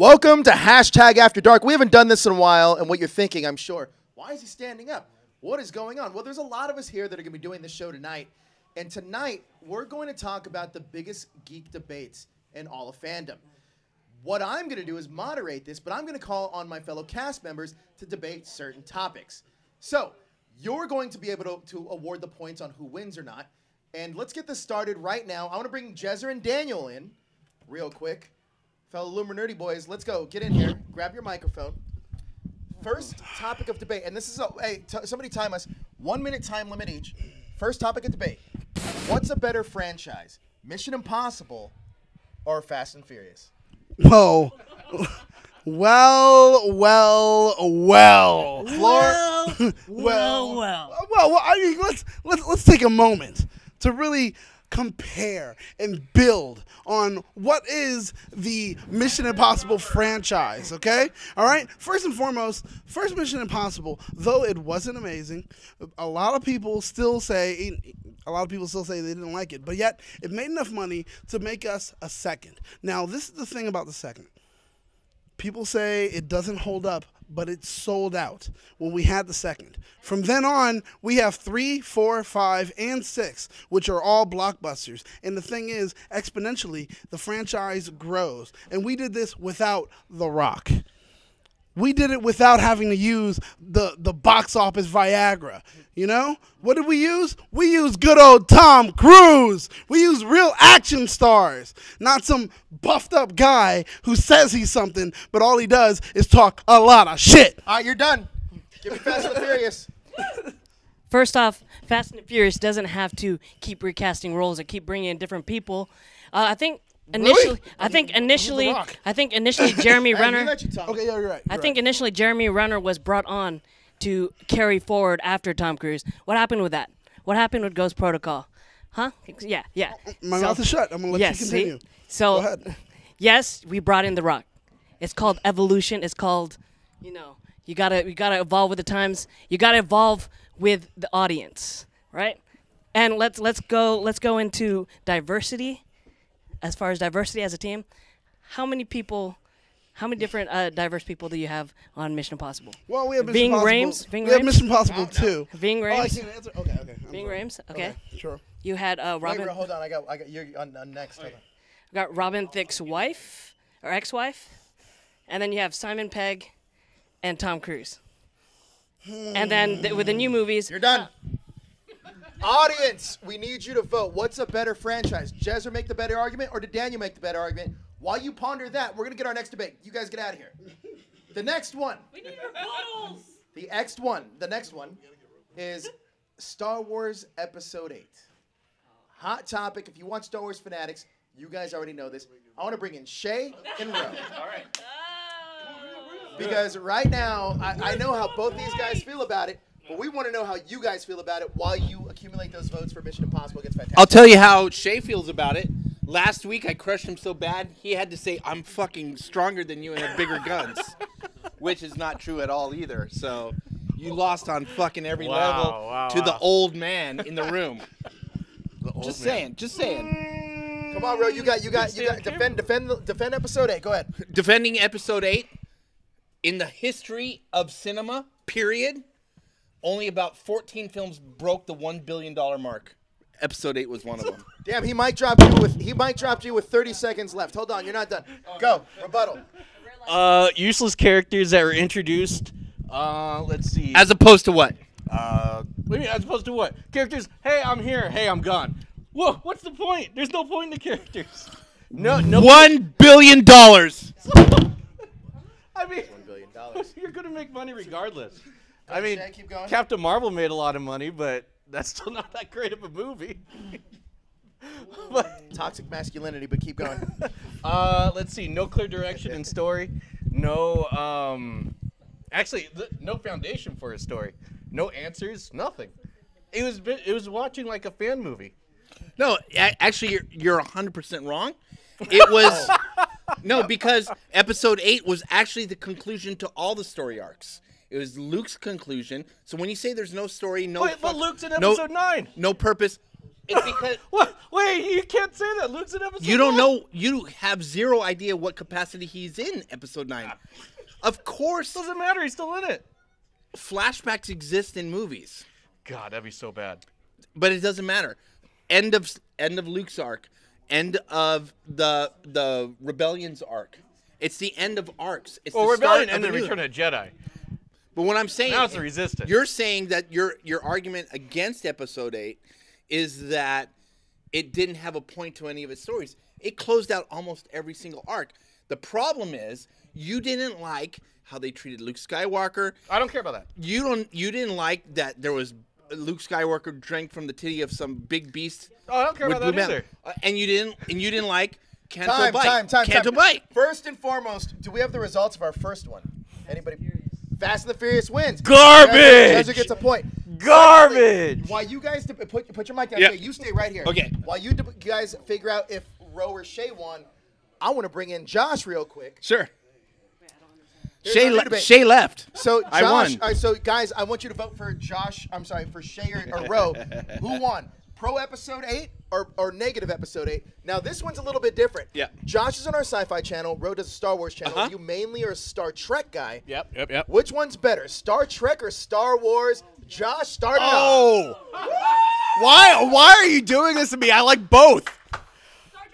Welcome to Hashtag After Dark. We haven't done this in a while, and what you're thinking, I'm sure, why is he standing up? What is going on? Well, there's a lot of us here that are going to be doing this show tonight, and tonight we're going to talk about the biggest geek debates in all of fandom. What I'm going to do is moderate this, but I'm going to call on my fellow cast members to debate certain topics. So, you're going to be able to award the points on who wins or not, and let's get this started right now. I want to bring Jezzer and Daniel in real quick. Fellow Loomer Nerdy boys, let's go. Get in here. Grab your microphone. First topic of debate, and this is somebody time us. 1 minute time limit each. First topic of debate. What's a better franchise, Mission Impossible or Fast and Furious? Whoa. Well. I mean, let's take a moment to really compare and build on what is the Mission Impossible franchise, okay? All right? First and foremost, first Mission Impossible, though it wasn't amazing, a lot of people still say they didn't like it, but yet it made enough money to make us a second. Now, this is the thing about the second. People say it doesn't hold up, but it sold out when we had the second. From then on, we have 3, 4, 5, and 6, which are all blockbusters. And the thing is, exponentially, the franchise grows. And we did this without The Rock. We did it without having to use the box office Viagra. You know? What did we use? We used good old Tom Cruise. We used real action stars. Not some buffed up guy who says he's something, but all he does is talk a lot of shit. All right, you're done. Give me Fast and Furious. First off, Fast and Furious doesn't have to keep recasting roles or keep bringing in different people. I think initially, Jeremy Renner. Okay, yeah, you're right. I think initially Jeremy Renner was brought on to carry forward after Tom Cruise. What happened with that? What happened with Ghost Protocol? Huh? Yeah. My mouth is shut. I'm gonna let you continue. So, go ahead. Yes, we brought in The Rock. It's called evolution. It's called, you gotta evolve with the times. You gotta evolve with the audience, right? And let's go into diversity. As far as diversity as a team, how many different diverse people do you have on Mission Impossible? Well, we have Mission Impossible. We have Mission Impossible 2. Ving Rhames. I can't answer. Okay. Ving Rhames. Okay. Sure. You had Robin. Wait, hold on. I got you're on next. Hold on. Got Robin Thicke's wife or ex-wife, and then you have Simon Pegg and Tom Cruise. And then with the new movies, you're done. Audience, we need you to vote. What's a better franchise? Jezzer make the better argument, or did Daniel make the better argument? While you ponder that, we're going to get our next debate. You guys get out of here. The next one. We need rebuttals. The next one is Star Wars Episode 8. Hot topic. If you want Star Wars fanatics, you guys already know this. I want to bring in Shay and Ro. All right. Because right now, I know how both these guys feel about it. But we want to know how you guys feel about it while you accumulate those votes for Mission Impossible Against Fantastic. I'll tell you how Shay feels about it. Last week, I crushed him so bad, he had to say, I'm fucking stronger than you and have bigger guns. Which is not true at all either. So you lost on fucking every level to the old man in the room. Just saying. Come on, Ro. You got defend Episode 8. Go ahead. Defending Episode 8, in the history of cinema, period, only about 14 films broke the $1 billion mark. Episode 8 was one of them. Damn, he might drop you with 30 seconds left. Hold on, you're not done. Go, rebuttal. Useless characters that were introduced. Let's see. As opposed to what? What do you mean, as opposed to what? Characters, hey, I'm here. Hey, I'm gone. Whoa, what's the point? There's no point in the characters. No. $1 billion. I mean, $1 billion. You're going to make money regardless. I mean, keep going. Captain Marvel made a lot of money, but that's still not that great of a movie. Toxic masculinity, but keep going. Let's see. No clear direction in story. No, no foundation for a story. No answers. Nothing. It was watching like a fan movie. No, actually, you're 100% wrong. It was no, because Episode 8 was actually the conclusion to all the story arcs. It was Luke's conclusion. So when you say there's no story, but Luke's in Episode 9. No purpose. It's because What? Wait, you can't say that. Luke's in episode you don't 9. know. You have zero idea what capacity he's in episode 9. Of course, Doesn't matter. He's still in it. flashbacks exist in movies, God, that'd be so bad. but it doesn't matter. End of Luke's arc. End of the Rebellion's arc. It's the end of arcs. It's Well, the Rebellion start of ended a new- Return of the Jedi. But what I'm saying, Now it's the Resistance. You're saying that your argument against Episode 8 is that it didn't have a point to any of its stories. It closed out almost every single arc. The problem is you didn't like how they treated Luke Skywalker. I don't care about that. You didn't like that there was Luke Skywalker drank from the titty of some big beast. Oh, I don't care with about that blue either. and you didn't like Canto Time. Bite. Canto Bite. First and foremost, do we have the results of our first one? Anybody? Fast and the Furious wins. Garbage! Ezra gets a point. Garbage! While you guys put your mic down, Yeah. okay, you stay right here. Okay. While you guys figure out if Roe or Shay won, I want to bring in Josh real quick. Sure. Here's our new Shay debate. left. So Josh, I won. All right, so guys, I want you to vote for Josh. I'm sorry, for Shay or Roe. Who won? Pro episode 8 or negative episode 8? Now this one's a little bit different. Yeah. Josh is on our sci-fi channel. Roe does a Star Wars channel. Uh-huh. You mainly are a Star Trek guy. Yep. Which one's better, Star Trek or Star Wars? Josh, start it off. Oh. Why are you doing this to me? I like both.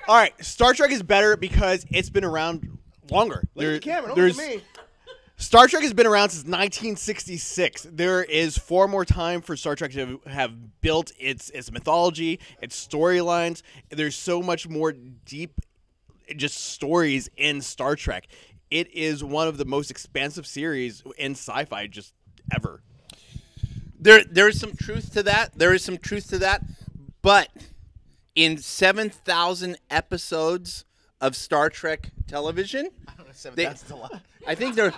All right, Star Trek is better because it's been around longer. Look at the camera. Don't there's look at me. Star Trek has been around since 1966. There is far more time for Star Trek to have built its mythology, its storylines. There's so much more deep just stories in Star Trek. It is one of the most expansive series in sci-fi just ever. There is some truth to that. But in 7,000 episodes of Star Trek television, That's a lot. I think there.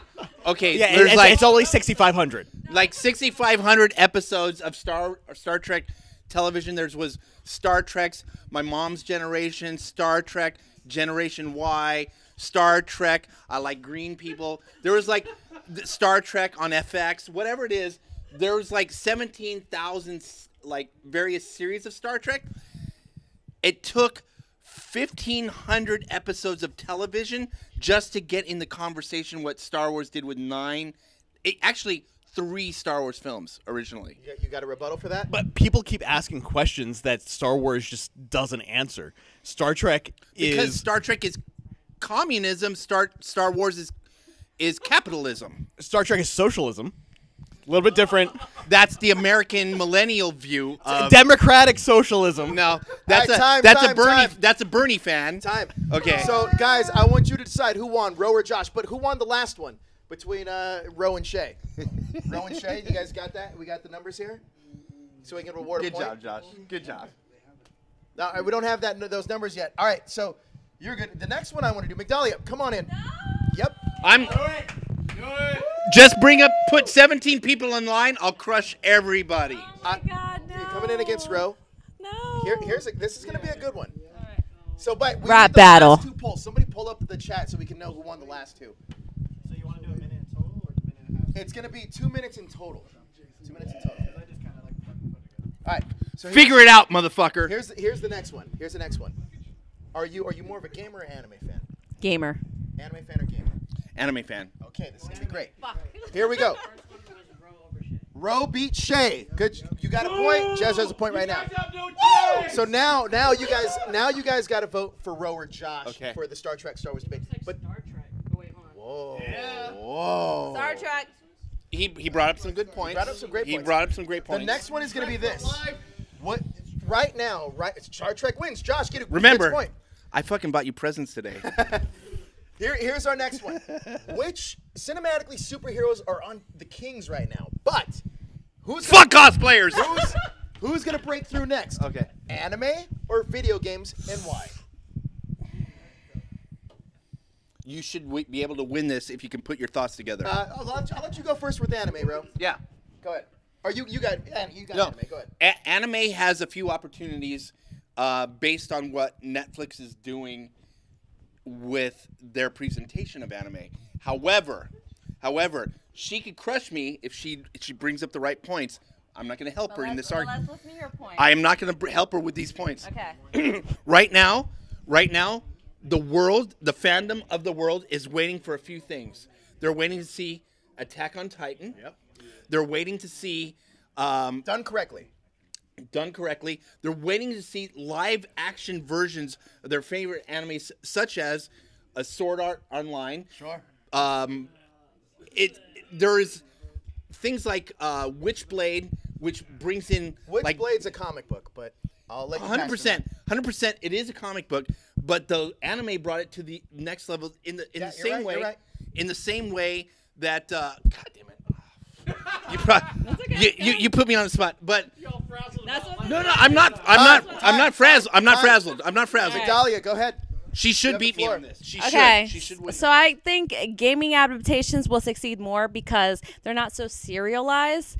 Okay, Yeah, there's it's only 6,500. like 6,500 episodes of Star Trek television. There was Star Trek's My Mom's Generation, Star Trek Generation Y, Star Trek I Like Green People. There was like Star Trek on FX, whatever it is. There was like 17,000 like various series of Star Trek. It took 1,500 episodes of television just to get in the conversation what Star Wars did with 3 Star Wars films originally. You got a rebuttal for that? But people keep asking questions that Star Wars just doesn't answer. Star Trek Because is Star Trek is communism, Star Wars is capitalism. Star Trek is socialism. A little bit different. That's the American millennial view of Democratic socialism. No, that's All right, time. That's a Bernie fan. Time. Okay. So, guys, I want you to decide who won, Roe or Josh. But who won the last one between Roe and Shay? Roe and Shay, you guys got that? We got the numbers here? So we can reward a Good point? job, Josh. Good job. No, we don't have those numbers yet. All right, so you're good. The next one I want to do, McDahlia, come on in. Yep. I'm. Just put 17 people in line. I'll crush everybody. Oh my God, no. You're coming in against Roe. No. This is going to be a good one. So, but we Rap need the battle. last 2 polls. Somebody pull up the chat so we can know who won the last 2. So you want to do a minute in total or a minute and a half? It's going to be 2 minutes in total. 2 minutes in total. I just kind of like to put together. All right. So Figure it out, motherfucker. Here's the next one. Here's the next one. Are you more of a gamer or anime fan? Gamer. Anime fan or gamer? Anime fan. Okay, this is gonna be great. Here we go. Roe beat Shay. Good. You got a point. Jez has a point right now. So now you guys got to vote for Roe or Josh Okay. for the Star Wars debate. But Star Trek. Oh, wait, hold on. whoa. Star Trek. He brought up some good points. brought up some great He points. brought up some great points. The next one is gonna be this. What? Right now, Star Trek wins. Josh, get a Remember, point. I fucking bought you presents today. Here's our next one. Which cinematically superheroes are on the Kings right now? But Fuck cosplayers. who's gonna break through next? Okay. Anime or video games, and why? You should be able to win this if you can put your thoughts together. I'll let you go first with anime, Ro. yeah. Go ahead. Or you got No. anime. Go ahead. Anime has a few opportunities based on what Netflix is doing with their presentation of anime. However, she could crush me if she brings up the right points I'm not going to help her in this Let's argument. listen to your point. I am not going to help her with these points. Okay. Right now, the world, the fandom of the world is waiting for a few things. They're waiting to see Attack on Titan. Yep. They're waiting to see Done correctly. They're waiting to see live action versions of their favorite animes, such as a Sword Art Online. Sure. There's things like Witchblade, which brings in like Witchblade's a comic book, but I'll let you pass it on. 100%. It is a comic book, but the anime brought it to the next level in the Yeah, same you're right, way. you're right. In the same way that God damn it, you put me on the spot, but That's what no, I'm not frazzled. I'm not frazzled. Dahlia, go ahead. She You should have the beat me floor. on this. She Okay, should. She should win. so I think gaming adaptations will succeed more because they're not so serialized.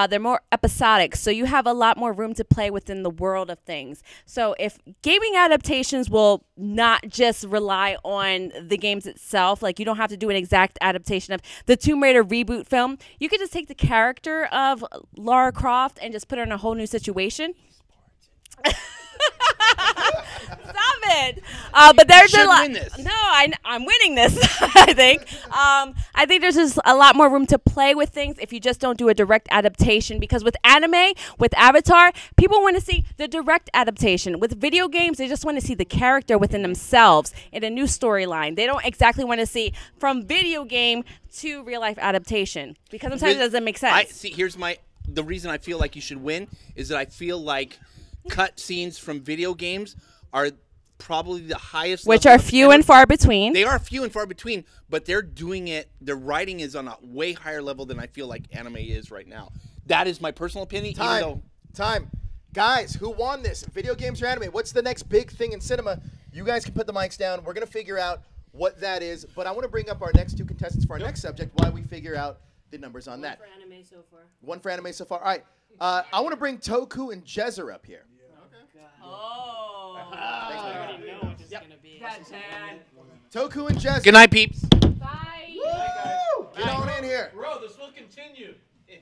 They're more episodic, so you have a lot more room to play within the world of things. So if gaming adaptations will not just rely on the games itself, like you don't have to do an exact adaptation of the Tomb Raider reboot film. You could just take the character of Lara Croft and just put her in a whole new situation. Stop it! But there's a should lot. win this. No, I'm winning this. I think. I think there's just a lot more room to play with things if you just don't do a direct adaptation. Because with anime, with Avatar, people want to see the direct adaptation. With video games, they just want to see the character within themselves in a new storyline. They don't exactly want to see from video game to real life adaptation because sometimes it doesn't make sense. The reason I feel like you should win is that I feel like cut scenes from video games are probably the highest Which level are of few and far between. They are few and far between, but they're doing it. Their writing is on a way higher level than I feel like anime is right now. That is my personal opinion. Time. Guys, who won this? Video games or anime? What's the next big thing in cinema? You guys can put the mics down. We're going to figure out what that is. But I want to bring up our next two contestants for our next subject while we figure out the numbers on that. For anime so far. One for anime so far. All right. I want to bring Toku and Jezer up here. Oh. Thanks, I man. already know what it's gonna be. Toku and Jezer. Good night, peeps. Bye. Woo! Get on in here. Bro, this will continue.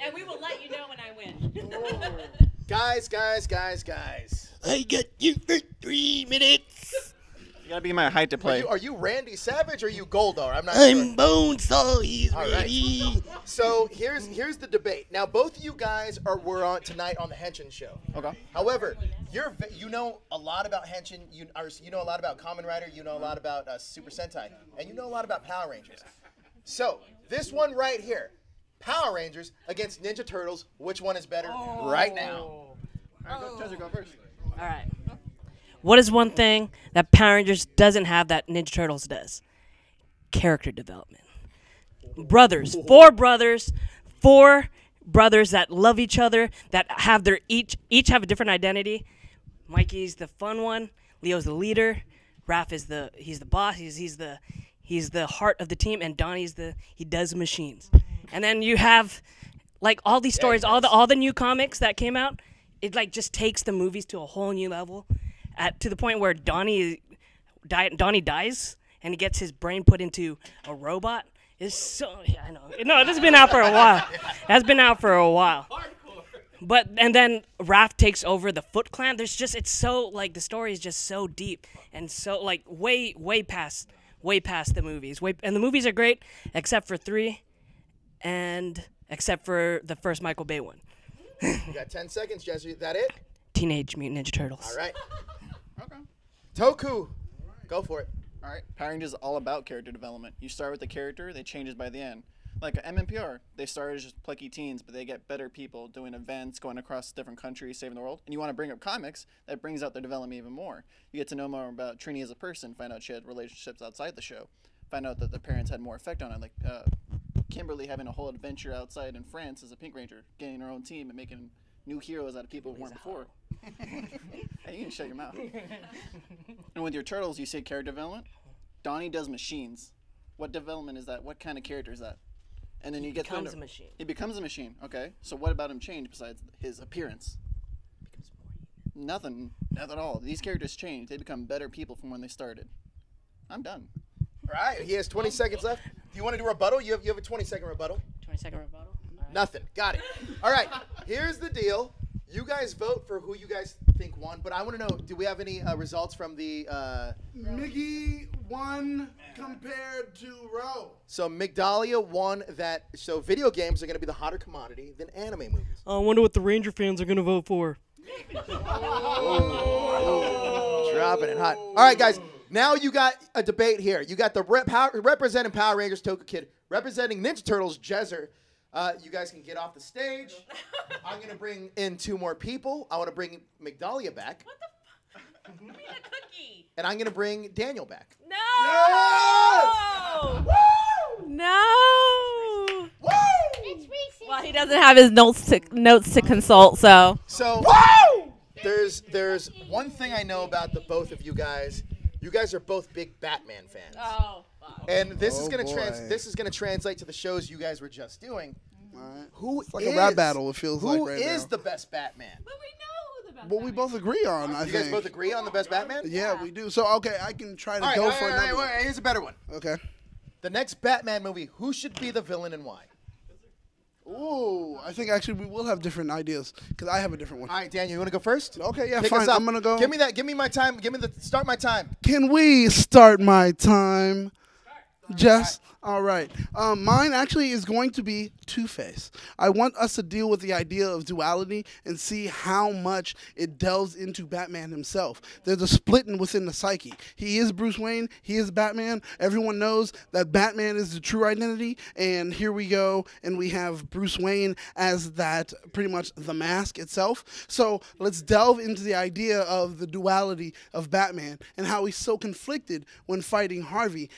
And we will let you know when I win. Guys. I got you for 3 minutes. You gotta be my height to play. Are you Randy Savage or are you Goldar? I'm not sure. I'm Bonesaw. He's All right. ready. So here's the debate. Now both of you guys were on tonight on the Henshin show. Okay. However, you know a lot about Henshin. You know a lot about Kamen Rider. You know a lot about Super Sentai, and you know a lot about Power Rangers. So this one right here, Power Rangers against Ninja Turtles. Which one is better right now? All right, Jezer, go first. All right. What is one thing that Power Rangers doesn't have that Ninja Turtles does? Character development. Four brothers that love each other, that have each have a different identity. Mikey's the fun one, Leo's the leader, Raph is the boss, he's the heart of the team, and Donnie's he does machines. And then you have like all these stories, all the new comics that came out. It like just takes the movies to a whole new level. To the point where Donnie dies and he gets his brain put into a robot. It's so I know. No, it has been out for a while. It has been out for a while. But and then Raph takes over the Foot Clan. It's so like the story is just so deep and so like way past the movies. And the movies are great except for 3 and except for the first Michael Bay one. You got 10 seconds, Jesse. Is that it? Teenage Mutant Ninja Turtles. All right. Okay. Toku, go for it. All right. Power Rangers is all about character development. You start with the character, they changes by the end. Like MMPR, they started as just plucky teens, but they get better people doing events, going across different countries, saving the world. And you want to bring up comics, that brings out their development even more. You get to know more about Trini as a person, find out she had relationships outside the show, find out that the parents had more effect on it, like Kimberly having a whole adventure outside in France as a Pink Ranger, getting her own team and making new heroes out of people who weren't before. Hey, you can shut your mouth. And with your turtles, you say character development. Donnie does machines. What development is that? What kind of character is that? And then you get becomes a machine. He becomes a machine. Okay. So what about him change besides his appearance? Nothing. Nothing at all. These characters change. They become better people from when they started. I'm done. All right. He has 20 seconds left. Do you want to do a rebuttal? You have a 20-second rebuttal. 20-second rebuttal. All right. Nothing. Got it. All right. Here's the deal. You guys vote for who you guys think won, but I want to know, do we have any results from the... Mickey won compared to Roe. So Migdalia won that. So video games are going to be the hotter commodity than anime movies. I wonder what the Ranger fans are going to vote for. Dropping it hot. All right, guys. Now you got a debate here. You got the representing Power Rangers, Toka Kid, representing Ninja Turtles, Jezzer. You guys can get off the stage. I'm going to bring in 2 more people. I want to bring Migdalia back. What the fuck? Give me a cookie. And I'm going to bring Daniel back. No! Yes! Woo! No! Woo! Well, he doesn't have his notes to consult, so. So there's one thing I know about the both of you guys. You guys are both big Batman fans. Oh. And this is Oh, gonna boy. this is gonna translate to the shows you guys were just doing. Right. Who It's like a rap battle, it feels like Who right is now. the best Batman? But we know who the best What we both agree on, I You think. guys both agree on the best Batman? Yeah, we do. So, okay, I can try to All right, go all for right, another all one. right, here's a better one. Okay. The next Batman movie, who should be the villain and why? Ooh, I think actually we will have different ideas because I have a different one. All right, Daniel, you want to go first? Okay, yeah, Kick fine. us off. I'm gonna go. Give me that. Give me my time. Give me the start my time. Can we start my time? Just all right. Mine actually is going to be Two-Face. I want us to deal with the idea of duality and see how much it delves into Batman himself. There's a splitting within the psyche. He is Bruce Wayne. He is Batman. Everyone knows that Batman is the true identity. And here we go, and we have Bruce Wayne as that pretty much the mask itself. So let's delve into the idea of the duality of Batman and how he's so conflicted when fighting Harvey,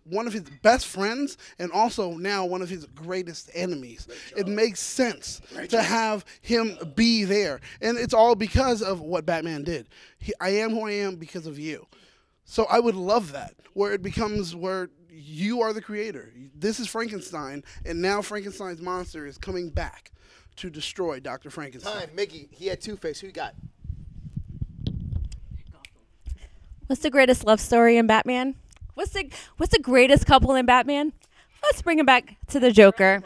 one of his best friends, and also now one of his greatest enemies. It makes sense to have him be there. And it's all because of what Batman did. I am who I am because of you. So I would love that, where it becomes where you are the creator. This is Frankenstein, and now Frankenstein's monster is coming back to destroy Dr. Frankenstein. Time, Mickey. He had Two-Face. Who you got? What's the greatest love story in Batman? What's the greatest couple in Batman? Let's bring him back to the Joker.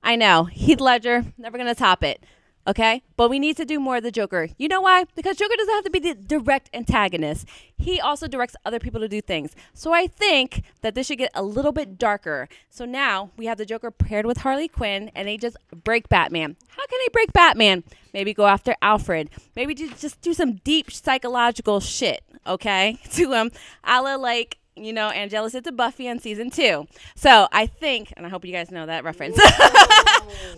I know, Heath Ledger, never gonna top it. Okay, but we need to do more of the Joker. You know why? Because Joker doesn't have to be the direct antagonist. He also directs other people to do things. So I think that this should get a little bit darker. So now we have the Joker paired with Harley Quinn, and they just break Batman. How can they break Batman? Maybe go after Alfred. Maybe just do some deep psychological shit, okay, to him, a la like, you know, Angela said to Buffy on season 2. So I think, and I hope you guys know that reference.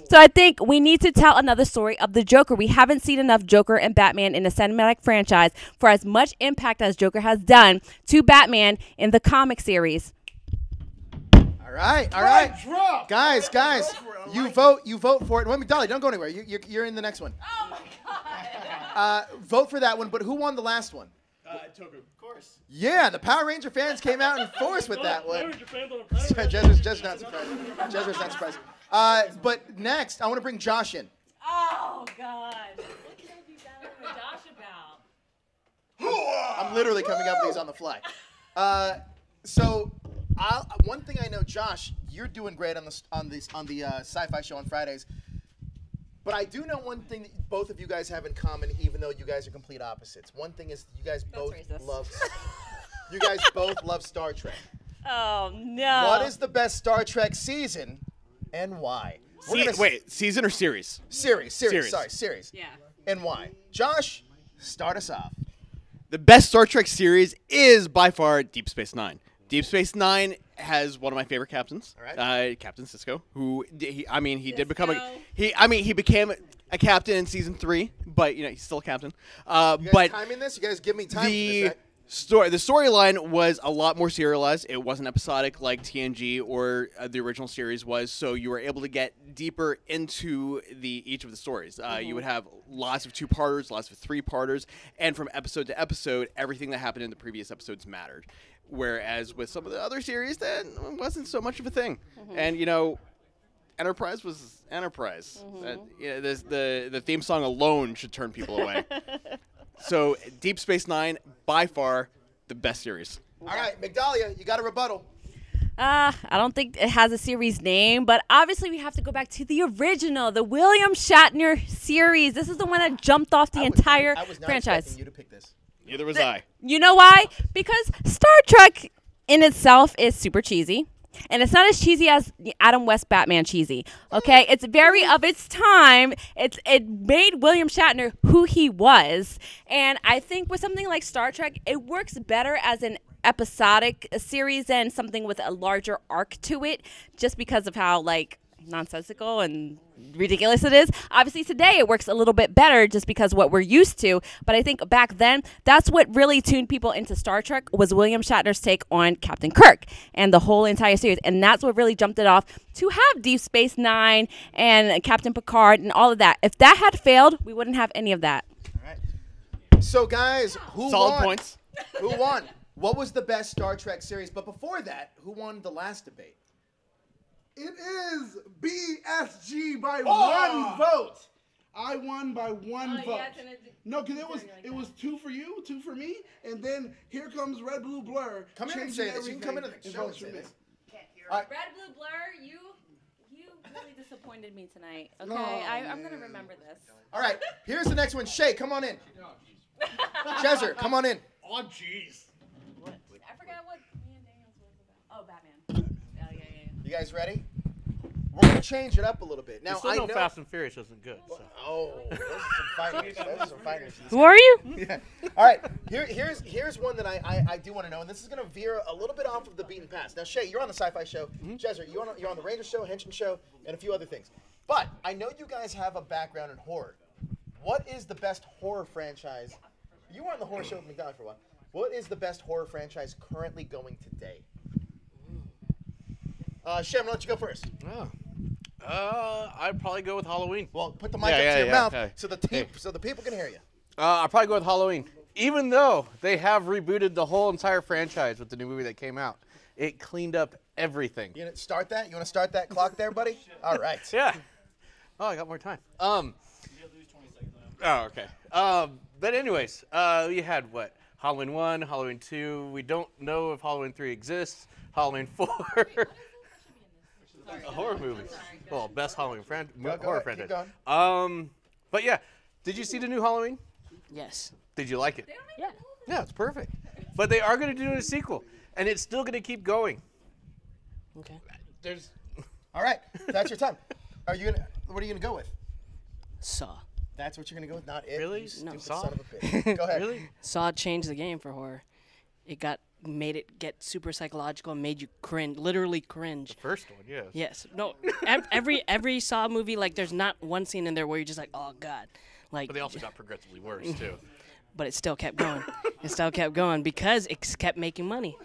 So I think we need to tell another story of the Joker. We haven't seen enough Joker and Batman in the cinematic franchise for as much impact as Joker has done to Batman in the comic series. All right. Guys, you vote for it. Wait, Dolly, don't go anywhere. You're in the next one. Oh my God. Vote for that one, but who won the last one? Toku. Of course. Yeah, the Power Ranger fans came out in force with that one. Jezzer's not surprised. But next, I want to bring Josh in. Oh God. What can I be down with Josh about? I'm literally coming up with these on the fly. So one thing I know, Josh, you're doing great on the sci-fi show on Fridays. But I do know one thing that both of you guys have in common, even though you guys are complete opposites. One thing is you guys both love Star Trek. Oh no. What is the best Star Trek season, and why? Wait, season or series? Series. Series. Sorry, series. Yeah. And why? Josh, start us off. The best Star Trek series is by far Deep Space Nine. Deep Space Nine has one of my favorite captains, All right. Captain Sisko, who he became a captain in season 3, but you know he's still a captain. You guys But timing this? You guys give me time the for this, right? storyline was a lot more serialized. It wasn't episodic like TNG or the original series was, so you were able to get deeper into each of the stories. You would have lots of 2-parters, lots of 3-parters, and from episode to episode, everything that happened in the previous episodes mattered. Whereas with some of the other series, that wasn't so much of a thing. And you know, Enterprise was Enterprise. The theme song alone should turn people away. So Deep Space Nine, by far, the best series. All right, Migdalia, you got a rebuttal. I don't think it has a series name, but obviously we have to go back to the original, the William Shatner series. This is the one that jumped off the entire I was not franchise. expecting you to pick this. Neither was I. You know why? Because Star Trek in itself is super cheesy. And it's not as cheesy as the Adam West Batman cheesy. Okay? It's very of its time. It made William Shatner who he was. And I think with something like Star Trek, it works better as an episodic series than something with a larger arc to it, just because of how like nonsensical and ridiculous it is. Obviously today it works a little bit better just because what we're used to, but I think back then that's what really tuned people into Star Trek was William Shatner's take on Captain Kirk and the whole entire series, and that's what really jumped it off to have Deep Space Nine and Captain Picard and all of that. If that had failed, we wouldn't have any of that. All right. So guys, who Solid won? points. Who won? What was the best Star Trek series? But before that, who won the last debate? It is BSG by Oh! 1 vote. I won by 1 vote. No, because it was 2 for you, 2 for me, and then here comes Red Blue Blur. Come in and changing say this. You can come into everything the show and votes say for me. this. Red Blue Blur, you really disappointed me tonight. Okay, No, I'm gonna remember this. All right, here's the next one. Shay, come on in. Jezzer, come on in. Oh, jeez. I forgot what me and Daniels was about. Oh, Batman. Oh, yeah. You guys ready? We're gonna change it up a little bit. Now Still I know know. Fast and Furious isn't good. So. Oh, those are some fighters. Those are some fighters. Who are you? Yeah. All right. Here's one that I do want to know, and this is gonna veer a little bit off of the beaten path. Now, Shay, you're on the Sci-Fi Show. Jezzer, you're on the Ranger Show, Henchman Show, and a few other things. But I know you guys have a background in horror. What is the best horror franchise? You were on the horror show with McDonald for a while. What is the best horror franchise currently going today? Shay, I'm gonna let you go first. Oh. I'd probably go with Halloween. Well, put the mic up to your mouth okay. so the people can hear you. I'll probably go with Halloween. Even though they have rebooted the whole entire franchise with the new movie that came out, it cleaned up everything. You want to start that? You want to start that clock there, buddy? All right. Yeah. Oh, I got more time. Oh, okay. But anyways, we had what? Halloween 1, Halloween 2. We don't know if Halloween 3 exists. Halloween 4. Horror movies. Well, best Halloween horror ahead, keep franchise. going. But yeah, did you see the new Halloween? Yes. Did you like it? Yeah. Yeah, it's perfect. But they are going to do a sequel, and it's still going to keep going. Okay. There's. All right. That's your time. What are you gonna go with? Saw. That's what you're gonna go with, not it. Really? You stupid No. son of a bitch. Go ahead. Really? Saw changed the game for horror. It made it get super psychological and made you cringe, literally cringe. First one, yes. Yes. No. Every Saw movie, like, there's not one scene in there where you're just like, oh god, like. But they also got progressively worse too. But it still kept going. It still kept going because it kept making money.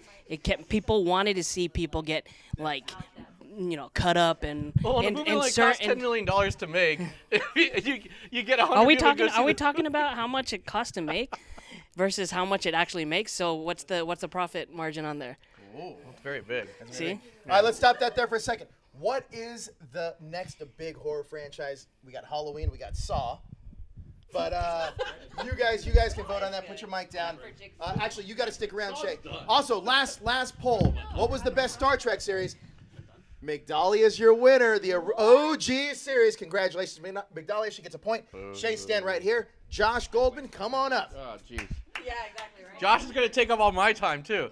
People wanted to see people get like, cut up and Well, a movie like costs $10 million to make. you get 100 Are we people to go talking? see Are we the- talking about how much it costs to make versus how much it actually makes? So what's the profit margin on there? It's very big. See? All right, let's stop that there for a second. What is the next big horror franchise? We got Halloween, we got Saw. But you guys can vote on that. Put your mic down. Actually, you got to stick around, Shay. Also, last poll. What was the best Star Trek series? Migdalia is your winner. The OG series. Congratulations, Migdalia. She gets a point. Shay, stand right here. Josh Goldman, come on up. Oh, jeez. Yeah, exactly right. Josh is gonna take up all my time too.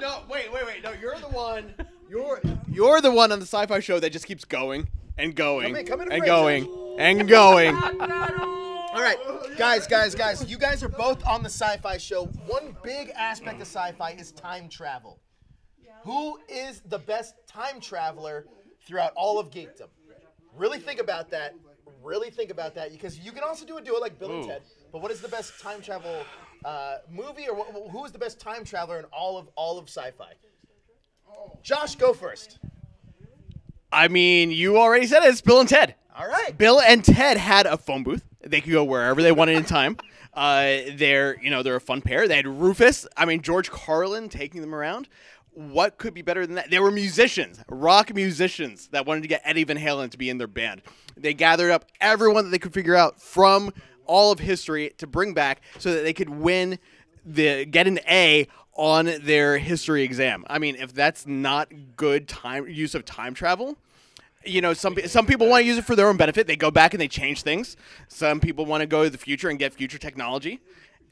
No, wait. No, you're the one. You're the one on the Sci-Fi Show that just keeps going and going Come in and and going and going. All right, guys. You guys are both on the Sci-Fi Show. One big aspect of sci-fi is time travel. Who is the best time traveler throughout all of geekdom? Really think about that. Because you can also do a duo like Bill and Ted. But what is the best time travel movie, or who is the best time traveler in all of sci-fi? Josh, go first. I mean, you already said it. It's Bill and Ted. All right. Bill and Ted had a phone booth. They could go wherever they wanted in time. They're a fun pair. They had Rufus. I mean, George Carlin taking them around. What could be better than that? They were musicians, rock musicians that wanted to get Eddie Van Halen to be in their band. They gathered up everyone that they could figure out from all of history to bring back so that they could get an A on their history exam. I mean, if that's not good use of time travel, you know, some people want to use it for their own benefit. They go back and they change things. Some people want to go to the future and get future technology.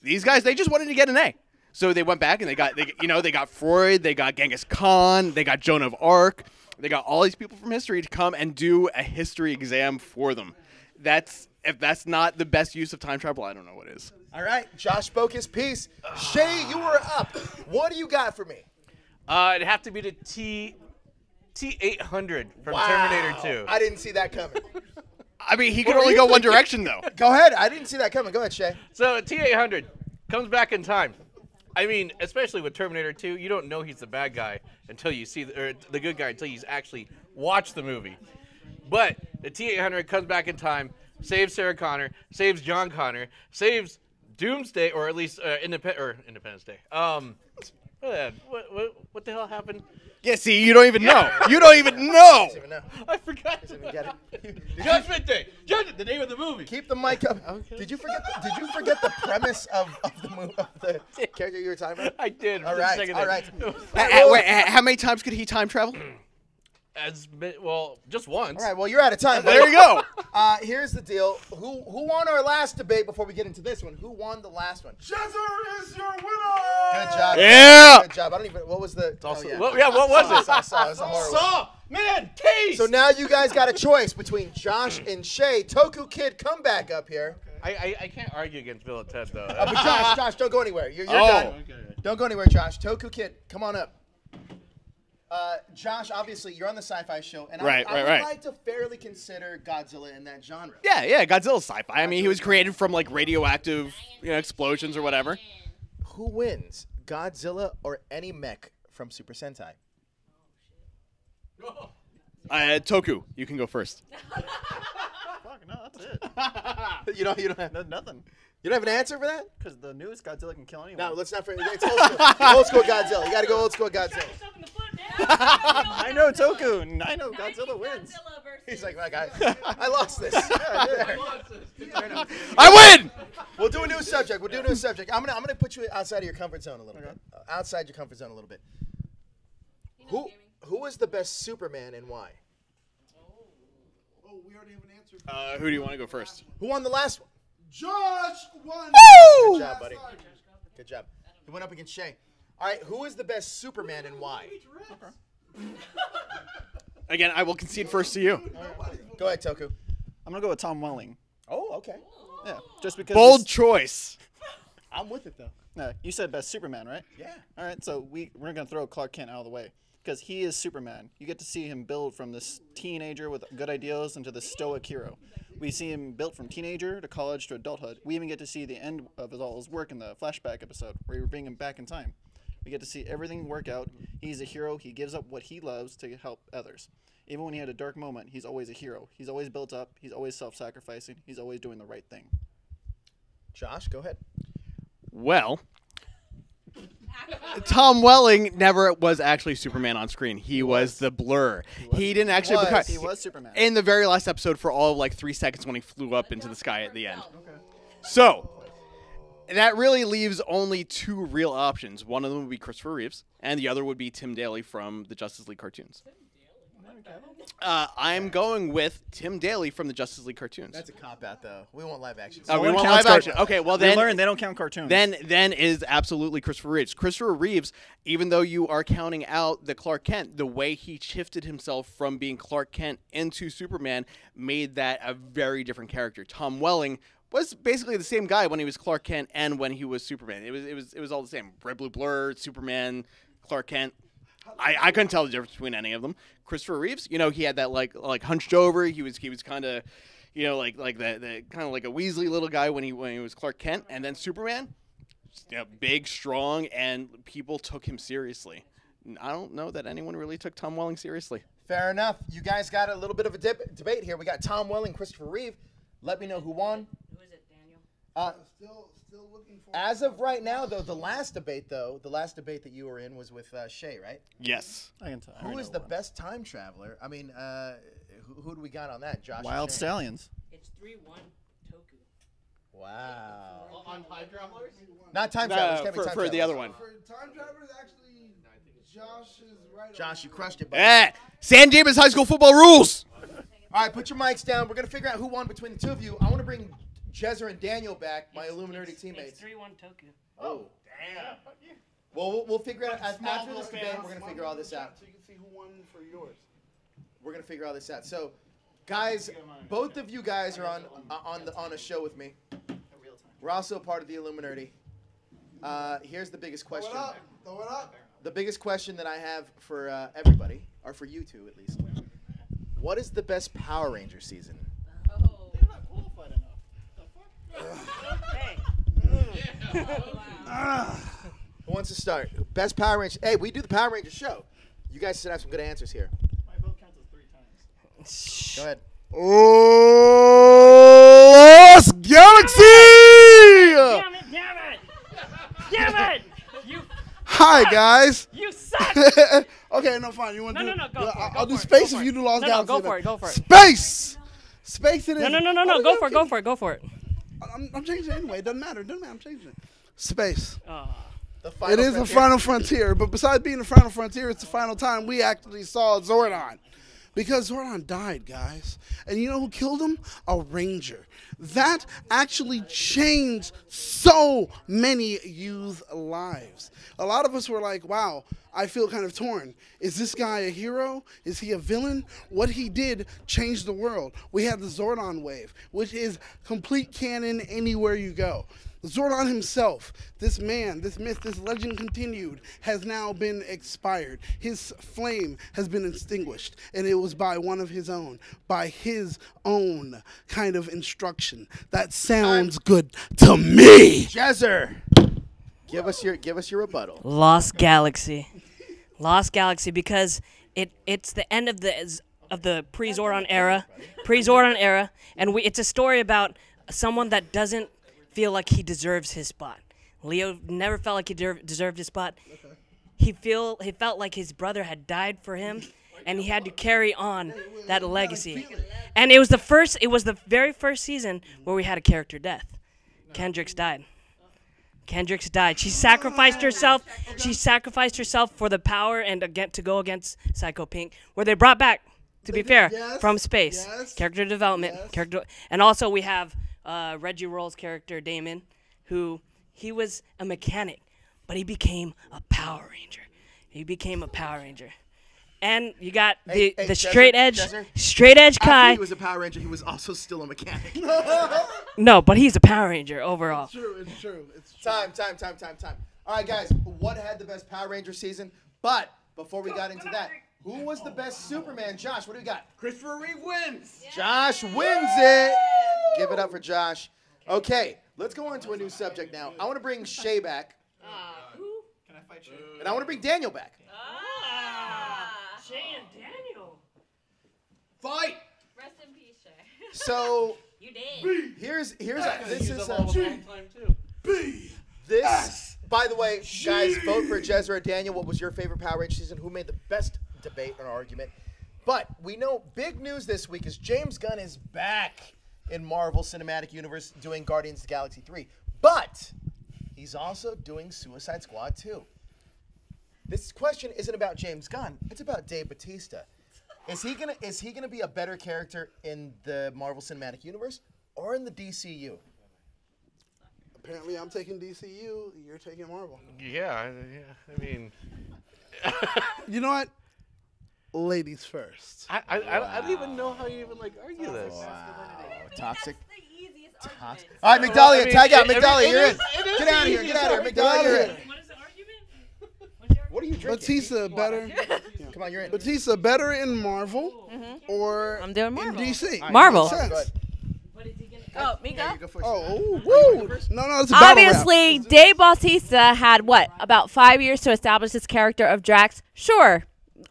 These guys, they just wanted to get an A. So they went back and they got Freud, they got Genghis Khan, they got Joan of Arc. They got all these people from history to come and do a history exam for them. If that's not the best use of time travel, I don't know what is. All right, Josh spoke his piece. Shay, you were up. What do you got for me? It'd have to be the T-800 from Terminator 2. I didn't see that coming. I mean, he could only go one direction, though. Go ahead. I didn't see that coming. Go ahead, Shay. So T-800 comes back in time. I mean, especially with Terminator 2, you don't know he's the bad guy until you see the good guy until you actually watch the movie. But the T-800 comes back in time, saves Sarah Connor, saves John Connor, saves Doomsday, or at least Independence Day. What the hell happened? Yeah, see, you don't even know. You don't even know. I forgot. Get it? Judgment Day. The name of the movie. Keep the mic up. Okay. Did you forget the premise of the character you were talking about? I did. All right. Wait, how many times could he time travel? Just once. All right. Well, you're out of time. There you go. Here's the deal. Who won our last debate before we get into this one? Who won the last one? Jezzer is your winner. Good job. Yeah. Good job. I don't even. What was the? Also, yeah. what was it? Saw. Man, taste. So now you guys got a choice between Josh and Shay. Toku Kid, come back up here. I can't argue against Bill and Ted though. But Josh, don't go anywhere. You're done. Okay. Don't go anywhere, Josh. Toku Kid, come on up. Josh, obviously, you're on the sci-fi show, and I would like to fairly consider Godzilla in that genre. Yeah, Godzilla's sci-fi. I mean, he was created from like radioactive explosions or whatever. Who wins, Godzilla or any mech from Super Sentai? Toku, you can go first. Fuck, no, that's it. You don't have Nothing. You don't have an answer for that? Because the newest Godzilla can kill anyone. No, let's not. It's old school. Old school Godzilla. You got to go old school Godzilla. I know Toku. I know Godzilla wins. He's like, my guy, I lost this. I win. We'll do a new subject. I'm gonna put you outside of your comfort zone a little bit. Outside your comfort zone a little bit. Who is the best Superman and why? Oh, we already have an answer. Who do you want to go first? Who won the last one? Josh won. Good job, buddy. Good job. He went up against Shay. All right, who is the best Superman and why? Again, I will concede first to you. Go ahead, Toku. I'm gonna go with Tom Welling. Oh, okay. Yeah, just because. Bold choice. I'm with it though. No, you said best Superman, right? Yeah. All right, so we're gonna throw Clark Kent out of the way because he is Superman. You get to see him build from this teenager with good ideals into this stoic hero. We see him built from teenager to college to adulthood. We even get to see the end of all his work in the flashback episode where we bring him back in time. We get to see everything work out. He's a hero. He gives up what he loves to help others. Even when he had a dark moment, he's always a hero. He's always built up. He's always self-sacrificing. He's always doing the right thing. Josh, go ahead. Well, Tom Welling never was actually Superman on screen. He was the blur. He didn't actually become. He was Superman. In the very last episode for all of like 3 seconds when he flew up into the sky at the end. Okay. So, that really leaves only two real options. One of them would be Christopher Reeves, and the other would be Tim Daly from the Justice League cartoons. I'm going with Tim Daly from the Justice League cartoons. That's a cop-out, though. We want live action. Oh, we want live action. Okay, well then, we learned they don't count cartoons. Then is absolutely Christopher Reeves. Christopher Reeves, even though you are counting out the Clark Kent, the way he shifted himself from being Clark Kent into Superman made that a very different character. Tom Welling was basically the same guy when he was Clark Kent and when he was Superman. It was all the same. Red, Blue, Blur, Superman, Clark Kent. I couldn't tell the difference between any of them. Christopher Reeves, he had that like hunched over. He was kind of, like the kind of like a Weasley little guy when he was Clark Kent, and then Superman, big, strong, and people took him seriously. I don't know that anyone really took Tom Welling seriously. Fair enough. You guys got a little bit of a debate here. We got Tom Welling, Christopher Reeve. Let me know who won. Who is it, Daniel? Still looking for. As of right now, though, the last debate that you were in was with Shay, right? Yes. I can tell. Who is the best time traveler? I mean, who do we got on that? Josh. Wild Shay. Stallions. It's 3-1 Toku. Wow. On time travelers? Not time travelers. No, can't be time for the other travelers. one. For time travelers, actually, Josh is right. Josh, you crushed it, buddy. Yeah. San Dimas High School football rules. All right, put your mics down. We're going to figure out who won between the two of you. I want to bring Jezzer and Daniel back, my Illuminati teammates. It's 3-1 Toku. Oh, damn. Well, we'll figure out after this debate. We're gonna figure all this out. So you can see who won for yours. We're gonna figure all this out. So, guys, both of you guys are on a show with me. We're also a part of the Illuminati. Here's the biggest question. Throw it up. The biggest question that I have for everybody, or for you two at least. What is the best Power Ranger season? They're not qualified enough. Who wants to start? Best Power Ranger. Hey, we do the Power Ranger show. You guys should have some good answers here. My vote counts as 3 times. Go ahead. Lost Galaxy! Damn it! Damn it! Damn it! You Hi, guys. you suck! Okay, no, fine. You want to No, do no, go for it, I'll go do for it, space go if for you it. do Lost No, Galaxy. go then. for it, go for it. Space! Space it is. No, Oh, go okay. for it, go for it. I'm changing it anyway. It doesn't matter. I'm changing it. Space. The final It is the frontier. final frontier, but besides being the final frontier, it's the final time we actually saw Zordon. Because Zordon died, guys. And you know who killed him? A ranger. That actually changed so many youth lives. A lot of us were like, wow, I feel kind of torn. Is this guy a hero? Is he a villain? What he did changed the world. We had the Zordon wave, which is complete canon anywhere you go. Zordon himself, this man, this myth, this legend continued, has now been expired. His flame has been extinguished, and it was by one of his own, by his own kind of instruction. That sounds good to me. Jezzer, give us your rebuttal. Lost Galaxy. Lost Galaxy because it's the end of the pre-Zordon era. Pre-Zordon era, and it's a story about someone that doesn't feel like he deserves his spot. Leo never felt like he deserved his spot. He felt like his brother had died for him, and he had to carry on that legacy. And it was the very first season where we had a character death. Kendricks died. Kendricks died. She sacrificed herself. She sacrificed herself for the power and to go against Psycho Pink, where they brought back, to be fair, Yes, from space. yes, Character development. yes. And also we have Reggie Roll's character, Damon, who he was a mechanic, but he became a Power Ranger. He became a Power Ranger. And you got the straight edge After Kai. he was a Power Ranger, he was also still a mechanic. No, but he's a Power Ranger overall. It's true. It's true. Time. All right, guys, what had the best Power Ranger season? But before we got into that, who was the best Superman? Josh, what do we got? Christopher Reeve wins. Josh wins it. Give it up for Josh. Okay, let's go on to a new subject now. I want to bring Shay back. Can I fight you? And I want to bring Daniel back. Shay and Daniel. Fight! Rest in peace, Shay. So You did. this. By the way, guys, vote for Jezra or Daniel. What was your favorite Power Ranger season? Who made the best debate or argument? But we know big news this week is James Gunn is back in Marvel Cinematic Universe doing Guardians of the Galaxy 3. But he's also doing Suicide Squad 2. This question isn't about James Gunn. It's about Dave Bautista. Is he gonna be a better character in the Marvel Cinematic Universe or in the DCU? Apparently, I'm taking DCU. You're taking Marvel. Yeah, I mean, You know what? Ladies first. I don't even know how you even argue this. Toxic. The easiest Toxic. All right, Migdalia, I mean, tag out. it- Migdalia, it you're in. is- it is Get out of here. easy Get out of here. to Migdalia, you're in. What is the argument? What are you drinking? Batista better. Come on, you're in. Batista better in Marvel or I'm doing in Marvel. DC. Marvel. Makes sense. Go ahead. Oh, me go? You go first. Oh, woo! No, it's a battle rap. Obviously, Dave Bautista had about 5 years to establish his character of Drax. Sure,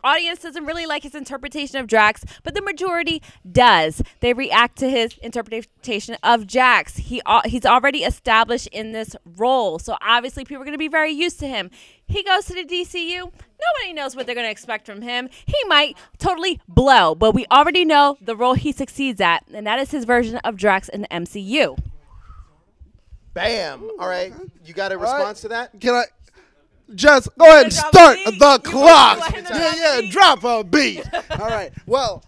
audience doesn't really like his interpretation of Drax, but the majority does. They react to his interpretation of Drax. He's already established in this role, so obviously people are going to be very used to him. He goes to the DCU. Nobody knows what they're going to expect from him. He might totally blow, but we already know the role he succeeds at, and that is his version of Drax in the MCU. Bam. All right. You got a response to that? Can I just go ahead and Drop start a beat? the clock? want him to Yeah, drop a yeah, beat? drop a beat. All right. Well,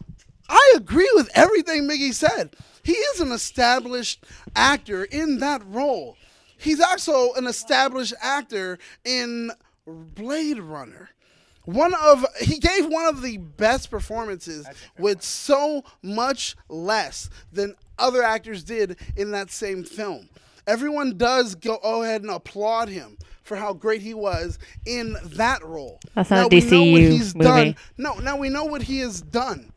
I agree with everything Miggy said. He is an established actor in that role. He's also an established actor in Blade Runner. He gave one of the best performances with so much less than other actors did in that same film. Everyone does go ahead and applaud him for how great he was in that role. That's now not a we know what DCU he's movie. done. No, now we know what he has done.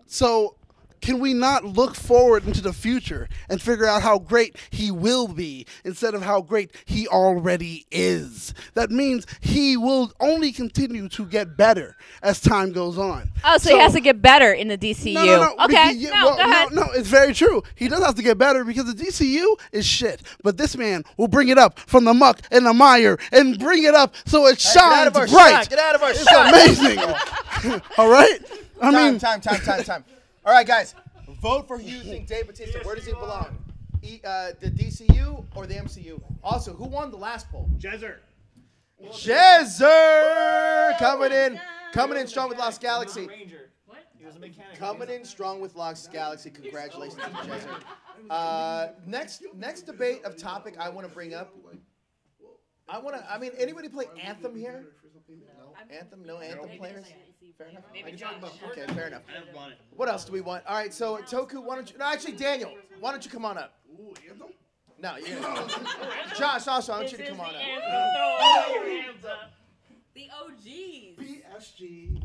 So can we not look forward into the future and figure out how great he will be instead of how great he already is? That means he will only continue to get better as time goes on. Oh, so he has to get better in the DCU. No. Okay, Yeah, no, go ahead. No, it's very true. He does have to get better because the DCU is shit. But this man will bring it up from the muck and the mire and bring it up so it Get out shines of our bright. shot. Get out of our It's shot. amazing. All right? I mean, Time. All right, guys. Vote for who you think Dave Bautista. Where does he belong? The DCU or the MCU? Also, who won the last poll? Jezzer. Jezzer coming in strong with Lost Galaxy. He was a mechanic. Coming in strong with Lost Galaxy. Congratulations to Jezzer. Next debate of topic I want to bring up. Anybody play Anthem here? Anthem? No Anthem players? Fair enough. Okay, fair enough. What else do we want? All right, so Toku, why don't you? No, actually, Daniel, why don't you come on up? No, you're gonna. Josh, also, I want you to come on up. The OGs. PSG.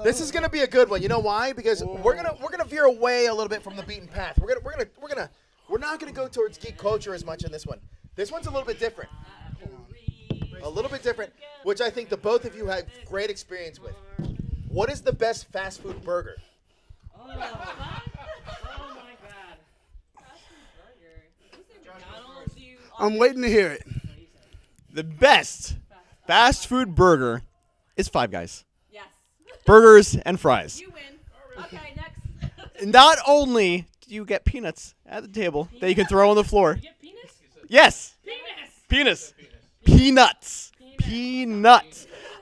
This is gonna be a good one. You know why? Because we're gonna veer away a little bit from the beaten path. We're not gonna go towards geek culture as much in this one. This one's a little bit different. Which I think the both of you had great experience with. What is the best fast food burger? Oh my God. I'm waiting to hear it. The best fast food burger is Five Guys. Yes. Burgers and fries. You win. Okay, next. Not only do you get peanuts at the table that you can throw on the floor. Get penis? Yes. Penis. Peanuts.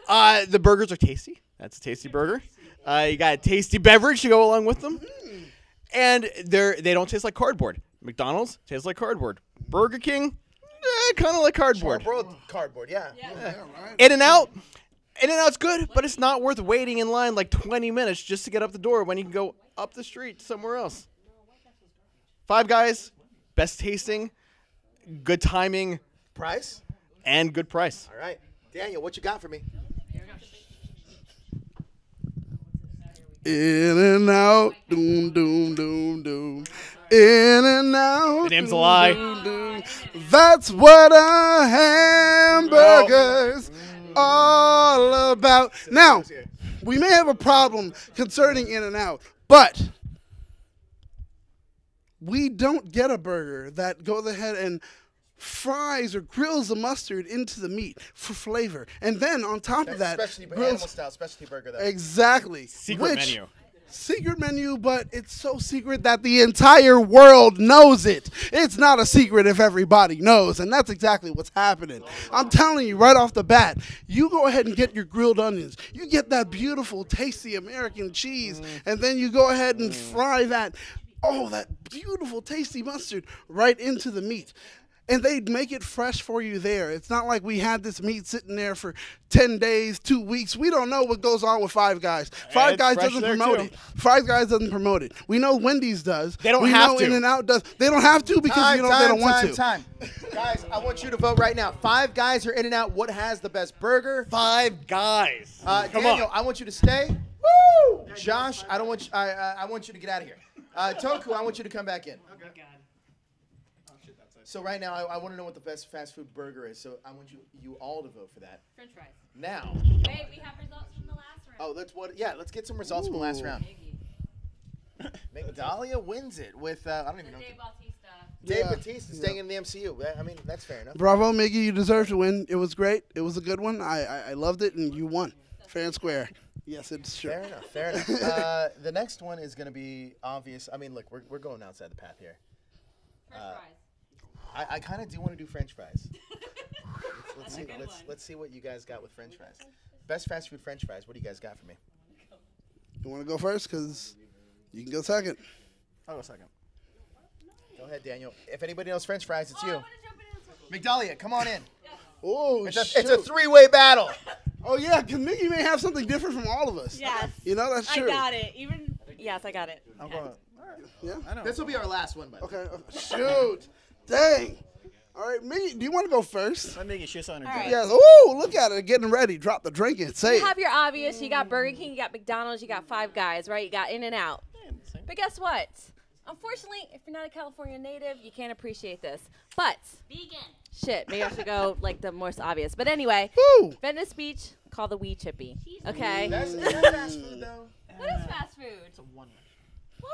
The burgers are tasty. That's a tasty burger. You got a tasty beverage to go along with them. And they don't taste like cardboard. McDonald's tastes like cardboard. Burger King, kind of like cardboard. Cardboard, yeah. In-N-Out's good, but it's not worth waiting in line like 20 minutes just to get up the door when you can go up the street somewhere else. Five Guys, best tasting, good timing, Price? and good price. All right. Daniel, what you got for me? In and out, doom, doom, doom, doom. In and out. The name's a lie. Doom, doom. That's what a hamburger's all about. Now, we may have a problem concerning In and Out, but we don't get a burger that goes ahead and fries or grills the mustard into the meat for flavor. And then on top of that, Animal style specialty burger, though. Exactly. Secret menu. Secret menu, but it's so secret that the entire world knows it. It's not a secret if everybody knows, and that's exactly what's happening. I'm telling you right off the bat, you go ahead and get your grilled onions. You get that beautiful, tasty American cheese, and then you go ahead and fry that beautiful, tasty mustard right into the meat. And they make it fresh for you there. It's not like we had this meat sitting there for 10 days, 2 weeks. We don't know what goes on with Five Guys. Five Guys doesn't promote it. Five Guys doesn't promote it. We know Wendy's does. They don't we have know to. In-N-Out does. They don't have to because they don't want to. Time. Guys, I want you to vote right now. Five Guys or In-N-Out, what has the best burger? Five Guys. Come Daniel, on. I want you to stay. Woo! Josh, I want you to get out of here. Toku, I want you to come back in. So right now, I want to know what the best fast food burger is. So I want you all to vote for that. French fries. Now. Wait, we have results from the last round. Oh, let's get some results from the last round. Migdalia wins it with I don't even know. Dave Bautista. Dave Bautista staying in the MCU. I mean, that's fair enough. Bravo, Miggy. You deserve to win. It was great. It was a good one. I loved it, and you won. Fair and square. Yes, it's true. Fair enough. The next one is going to be obvious. I mean, look, we're going outside the path here. I kind of do want to do French fries. Let's see what you guys got with French fries. Best fast food French fries. What do you guys got for me? You want to go first? Because you can go second. I'll go second. Go ahead, Daniel. If anybody knows French fries, it's you. Migdalia, come on in. Oh, It's a three-way battle. Oh, yeah, because Mickey may have something different from all of us. Yes. You know, that's true. I got it. Yes, I got it. I'm going. Yeah? I know. This will be our last one, by the way. Okay. Shoot. Dang. All right, Mickey, do you want to go first? Let me get shit on her. All right. Yes. Ooh, look at it. Getting ready. Drop the drink and say You it. have your obvious. You got Burger King, you got McDonald's, you got Five Guys, right? You got In-N-Out. But guess what? Unfortunately, if you're not a California native, you can't appreciate this. But Vegan. shit, maybe I should go like the most obvious. But anyway, Woo. Venice Beach, call the Wee Chippy. Okay. That's fast food, though. What is fast food? It's a one. What?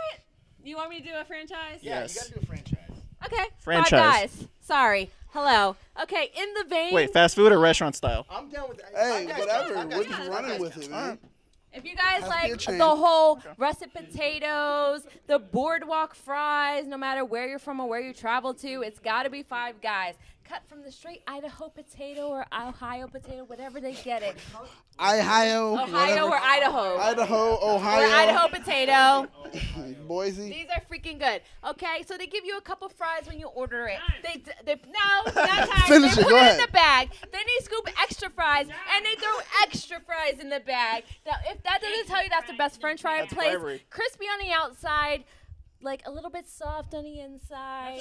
You want me to do a franchise? Yeah, Yes. you got to do a franchise. Okay. Franchise. Five Guys. Sorry. Hello. Okay. In the vein. Wait, fast food or restaurant style? I'm down with that. Hey, Five Guys whatever. counts. We're Five Guys just counts. running Five with Guys it, counts. man. If you guys Has to be like a chain. the whole russet potatoes, the boardwalk fries, no matter where you're from or where you travel to, it's got to be Five Guys. Cut from the straight Idaho potato or Ohio potato, whatever they get it. Ohio. Ohio whatever. or Idaho. Idaho, Or Ohio. Idaho potato. Boise. These are freaking good. Okay, so they give you a couple fries when you order it. They no, not time. Finish they it, put go it ahead. in the bag. Then they scoop extra fries and they throw extra fries in the bag. Now, if that doesn't tell you that's the best French fry That's place, bribery. crispy on the outside, like a little bit soft on the inside.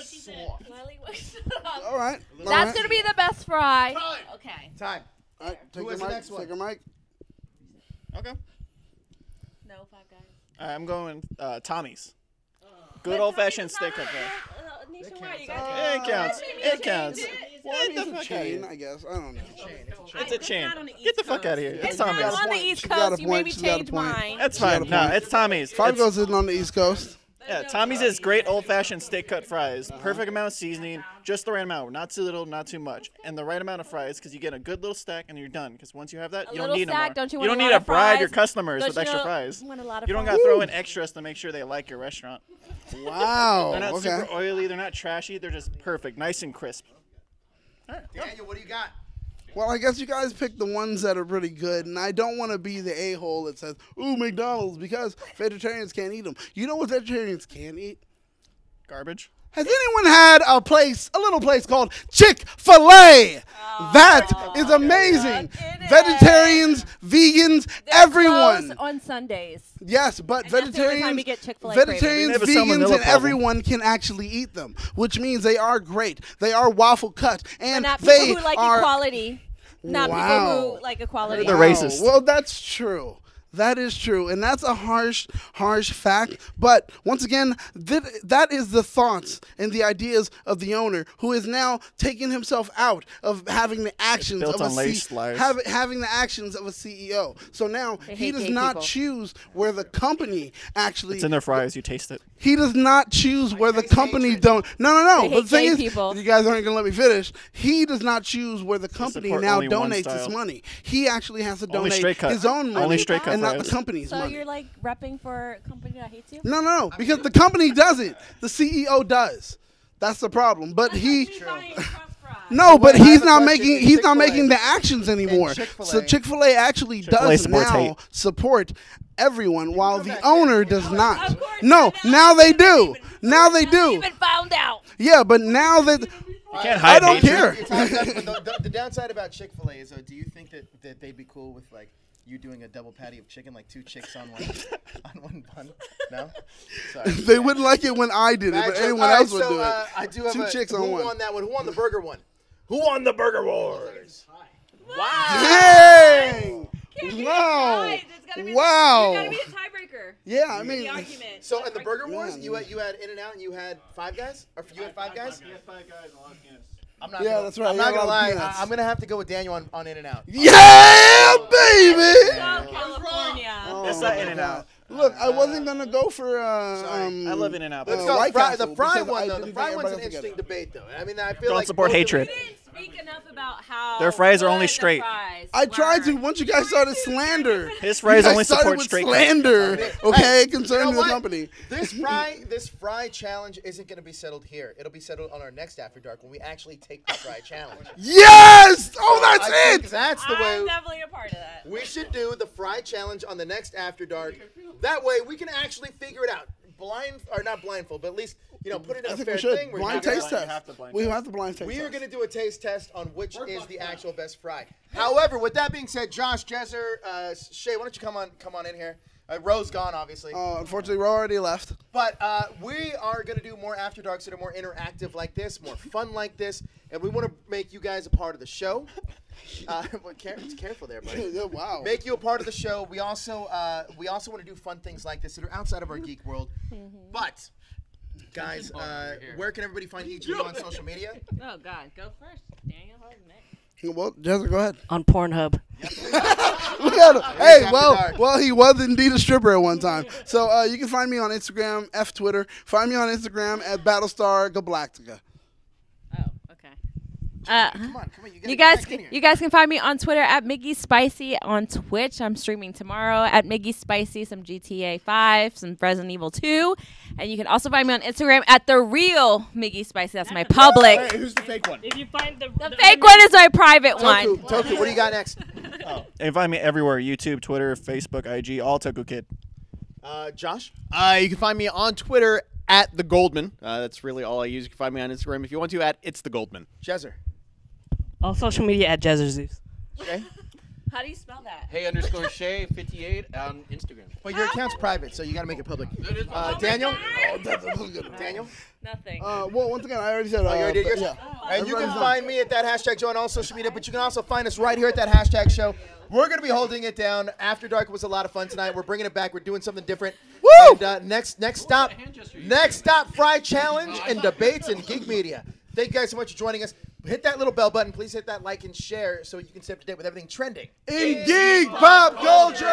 All right. That's gonna be the best fry. Time. Okay. Time. All right, take Who your has the mic. next one? Take your mic. Okay. No, Five Guys. I'm going Tommy's. Good old fashioned steak up there. Nationwide, you counts. guys. It counts. It counts. Well, I mean, it's a chain, I guess. I don't know. It's a chain. Get the fuck out of here. It's It's not Tommy's. on the point. East She's got a Coast. You point. made me She's got a change point. mine. That's got a fine. No, point. it's Tommy's. Five It's- goes in on the East Coast. Yeah, Tommy's is great old-fashioned steak-cut fries. Perfect amount of seasoning, just the right amount. Not too little, not too much, and the right amount of fries because you get a good little stack and you're done. Because once you have that, A you don't little need no stack, more. don't you You want don't a need lot to of bribe your fries? customers Don't with you extra know- fries. want a lot of You don't fries? got to throw in extras to make sure they like your restaurant. Wow. They're not Okay. super oily. They're not trashy. They're just perfect, nice and crisp. Daniel, what do you got? Well, I guess you guys picked the ones that are pretty good, and I don't want to be the a-hole that says, ooh, McDonald's, because vegetarians can't eat them. You know what vegetarians can eat? Garbage. Has anyone had a little place called Chick-fil-A? That is amazing. It is. Vegetarians, vegans, They're everyone. closed on Sundays. Yes, but And that's the only time vegetarians, you get Chick-fil-A cravings. vegetarians, They have a vegans, salmonella and problem. everyone can actually eat them, which means they are great. They are waffle cut, But and not people they who like are. equality. Not Wow. people who like equality. They're racist. Well, that's true. That is true, and that's a harsh fact. But once again, that is the thoughts and the ideas of the owner, who is now taking himself out of having the actions built of a on lace lies. having the actions of a CEO. So now They he hate does gay not people. choose where the company actually. It's in their fries. You taste it. He does not choose where the taste company hatred. don't. No. They But hate the thing gay is, people. you guys aren't gonna let me finish. He does not choose where the company support now only one donates its style. money. He actually has to Only donate straight cut. his own money, Only straight cut and not the fries. company's So money. you're like repping for a company that hates you? No, because the company doesn't. The CEO does. That's the problem. But he. No, but Well, I he's have a not question. making. He's not Chick-fil-A. making the actions anymore. Chick-fil-A. So Chick-fil-A actually Chick-fil-A does supports now hate. support everyone, while come the back owner in. does not. Of course, No, now they do. Now they I do. even found out. Yeah, but now that You can't I hide don't hatred. care. The downside about Chick-fil-A is, do you think that they'd be cool with like you doing a double patty of chicken, like two chicks on one bun? No. Sorry. They wouldn't like it when I did it, Bad but joke. anyone All right, else would so, do it. I do have Two chicks on who one. won that one? Who won the burger one? Who won the burger wars? Dang! Can't be Wow! guys. It's gotta be Wow! You gotta be the tiebreaker. Yeah, I The mean, argument. So in the burger wars, Man. you had In-N-Out and you had Five Guys, or you had Five Guys? He had 5 guys, a lot of peanuts. I'm not. Yeah, gonna, that's right. I'm He not had a gonna lot lie. of peanuts. I'm gonna have to go with Daniel on In-N-Out. yeah, baby. Oh, California. Oh, It's not In-N-Out. Look, I wasn't gonna go for. I love In-N-Out. Let's but- go. White The Castle, fry because I one, though. didn't The think fry one's everybody an else would get interesting it. debate, though. I mean, I feel Don't like support both of hatred. them- We didn't speak enough about how Their fries are only good the straight. fries I tried to. were. Once you guys started slander, His fries you guys only started support with straight cuts. slander. Okay, You concerning know the what? company. This fry challenge isn't going to be settled here. It'll be settled on our next After Dark when we actually take the fry challenge. Yes! Oh, I that's think it. that's the way I'm definitely a part of that. we should do the fry challenge on the next After Dark. That way we can actually figure it out. Not blindfold, but at least put it in I a think fair we should. thing. where Blind you taste have to- test. We have to blind taste We are test. going to do a taste test on which is the actual best fry. However, with that being said, Josh, Jezzer, Shay, why don't you come on in here? Ro's gone, obviously. Unfortunately, Ro already left. But we are going to do more After Darks that are more interactive like this, more fun like this, and we want to make you guys a part of the show. Careful there, buddy. Wow. Make you a part of the show. We also want to do fun things like this that are outside of our geek world. But, guys, where can everybody find each of you on social media? Oh God, go first, Daniel. Well, Jessica, go ahead. On Pornhub. Look at him. Hey, After well, Dark. he was indeed a stripper at one time. So you can find me on Instagram, Twitter. Find me on Instagram at Battlestar Galactica. Oh, okay. Come on. You guys can find me on Twitter at Miggy Spicy. On Twitch, I'm streaming tomorrow at Miggy Spicy, some GTA 5, some Resident Evil 2, and you can also find me on Instagram at the real Miggy Spicy. That's my public. Hey, who's the fake one? If you find the Fake one is my private one. Toku, what do you got next? You can find me everywhere: YouTube, Twitter, Facebook, IG, all Toku Kid. Josh? You can find me on Twitter at the Goldman. That's really all I use. You can find me on Instagram if you want to at It's the Goldman. Jezzer? all social media at Jezzer Shay? How do you spell that? Hey_Shay58 on Instagram. Well, your account's private, so you got to make it public. Daniel? Daniel? Nothing. Well, once again, I already said. Oh, you already did yours? Yeah. And you can Everybody's done. find me at that hashtag Joe on all social media, but you can also find us right here at that hashtag show. We're going to be holding it down. After Dark was a lot of fun tonight. We're bringing it back. We're doing something different. Woo! And next stop, Fry Challenge and debates in geek media. Thank you guys so much for joining us. Hit that little bell button. Please hit that like and share so you can stay up to date with everything trending In geek pop culture.